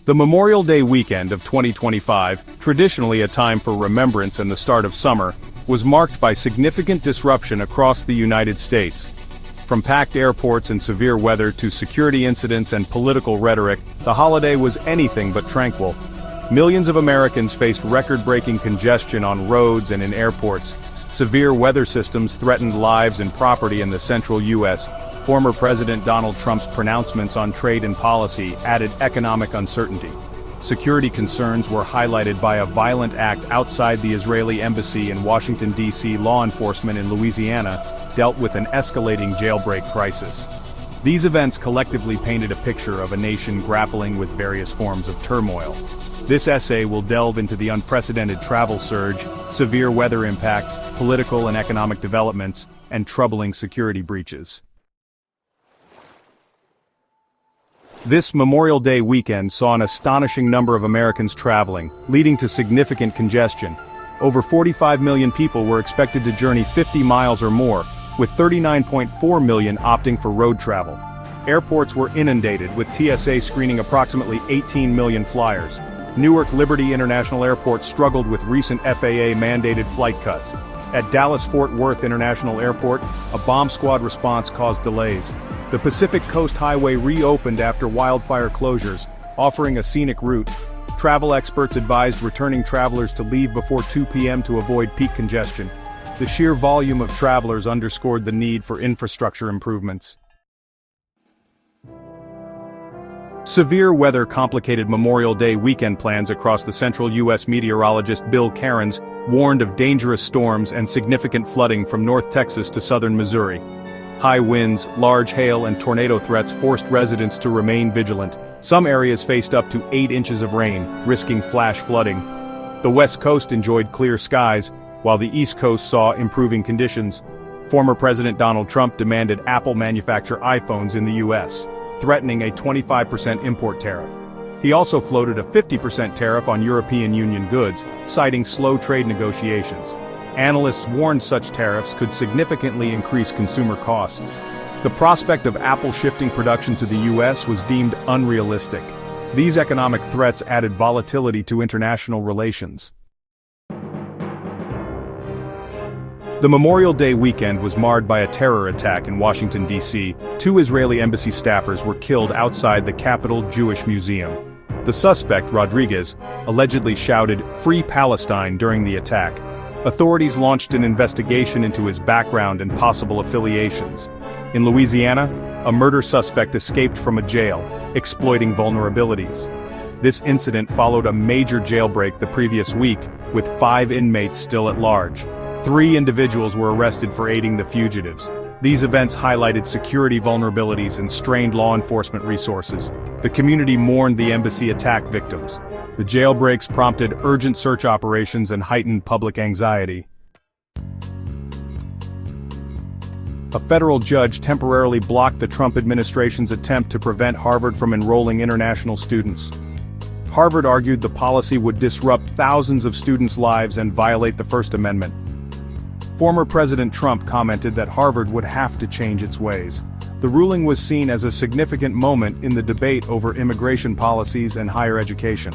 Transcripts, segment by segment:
The Memorial Day weekend of 2025, traditionally a time for remembrance and the start of summer, was marked by significant disruption across the United States. From packed airports and severe weather to security incidents and political rhetoric, the holiday was anything but tranquil. Millions of Americans faced record-breaking congestion on roads and in airports. Severe weather systems threatened lives and property in the central U.S. Former President Donald Trump's pronouncements on trade and policy added economic uncertainty. Security concerns were highlighted by a violent act outside the Israeli embassy in Washington, D.C. Law enforcement in Louisiana dealt with an escalating jailbreak crisis. These events collectively painted a picture of a nation grappling with various forms of turmoil. This essay will delve into the unprecedented travel surge, severe weather impact, political and economic developments, and troubling security breaches. This Memorial Day weekend saw an astonishing number of Americans traveling, leading to significant congestion. Over 45 million people were expected to journey 50 miles or more, with 39.4 million opting for road travel. Airports were inundated, with TSA screening approximately 18 million flyers. Newark Liberty International Airport struggled with recent FAA-mandated flight cuts. At Dallas-Fort Worth International Airport, a bomb squad response caused delays. The Pacific Coast Highway reopened after wildfire closures, offering a scenic route. Travel experts advised returning travelers to leave before 2 p.m. to avoid peak congestion. The sheer volume of travelers underscored the need for infrastructure improvements. Severe weather complicated Memorial Day weekend plans across the central U.S. Meteorologist Bill Cairns warned of dangerous storms and significant flooding from North Texas to southern Missouri. High winds, large hail, and tornado threats forced residents to remain vigilant. Some areas faced up to 8 inches of rain, risking flash flooding. The West Coast enjoyed clear skies, while the East Coast saw improving conditions. Former President Donald Trump demanded Apple manufacture iPhones in the U.S., threatening a 25% import tariff. He also floated a 50% tariff on European Union goods, citing slow trade negotiations. Analysts warned such tariffs could significantly increase consumer costs. The prospect of Apple shifting production to the U.S. was deemed unrealistic. These economic threats added volatility to international relations. The Memorial Day weekend was marred by a terror attack in Washington, D.C. 2 Israeli embassy staffers were killed outside the Capitol Jewish Museum. The suspect, Rodriguez, allegedly shouted, "Free Palestine," during the attack. Authorities launched an investigation into his background and possible affiliations. In Louisiana, a murder suspect escaped from a jail, exploiting vulnerabilities. This incident followed a major jailbreak the previous week, with 5 inmates still at large. 3 individuals were arrested for aiding the fugitives. These events highlighted security vulnerabilities and strained law enforcement resources. The community mourned the embassy attack victims. The jailbreaks prompted urgent search operations and heightened public anxiety. A federal judge temporarily blocked the Trump administration's attempt to prevent Harvard from enrolling international students. Harvard argued the policy would disrupt thousands of students' lives and violate the First Amendment. Former President Trump commented that Harvard would have to change its ways. The ruling was seen as a significant moment in the debate over immigration policies and higher education.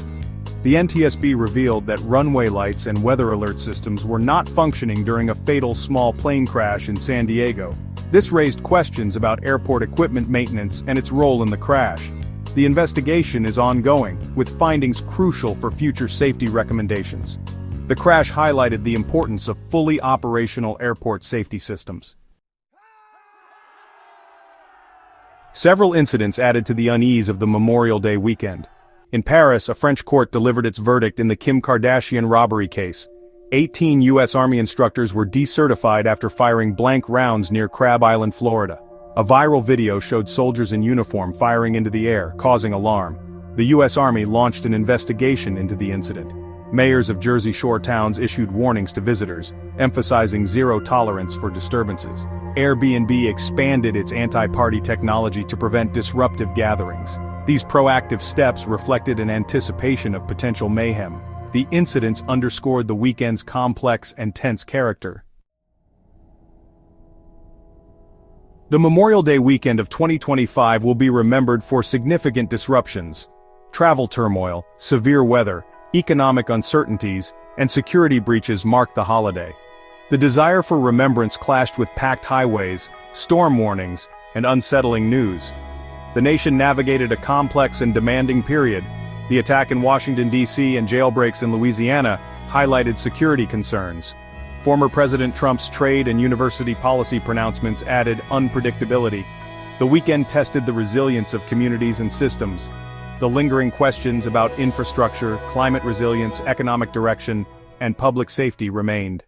The NTSB revealed that runway lights and weather alert systems were not functioning during a fatal small plane crash in San Diego. This raised questions about airport equipment maintenance and its role in the crash. The investigation is ongoing, with findings crucial for future safety recommendations. The crash highlighted the importance of fully operational airport safety systems. Several incidents added to the unease of the Memorial Day weekend. In Paris, a French court delivered its verdict in the Kim Kardashian robbery case. 18 U.S. Army instructors were decertified after firing blank rounds near Crab Island, Florida. A viral video showed soldiers in uniform firing into the air, causing alarm. The U.S. Army launched an investigation into the incident. Mayors of Jersey Shore towns issued warnings to visitors, emphasizing zero tolerance for disturbances. Airbnb expanded its anti-party technology to prevent disruptive gatherings. These proactive steps reflected an anticipation of potential mayhem. The incidents underscored the weekend's complex and tense character. The Memorial Day weekend of 2025 will be remembered for significant disruptions. Travel turmoil, severe weather, economic uncertainties, and security breaches marked the holiday. The desire for remembrance clashed with packed highways, storm warnings, and unsettling news. The nation navigated a complex and demanding period. The attack in Washington, D.C. and jailbreaks in Louisiana highlighted security concerns. Former President Trump's trade and university policy pronouncements added unpredictability. The weekend tested the resilience of communities and systems. The lingering questions about infrastructure, climate resilience, economic direction, and public safety remained.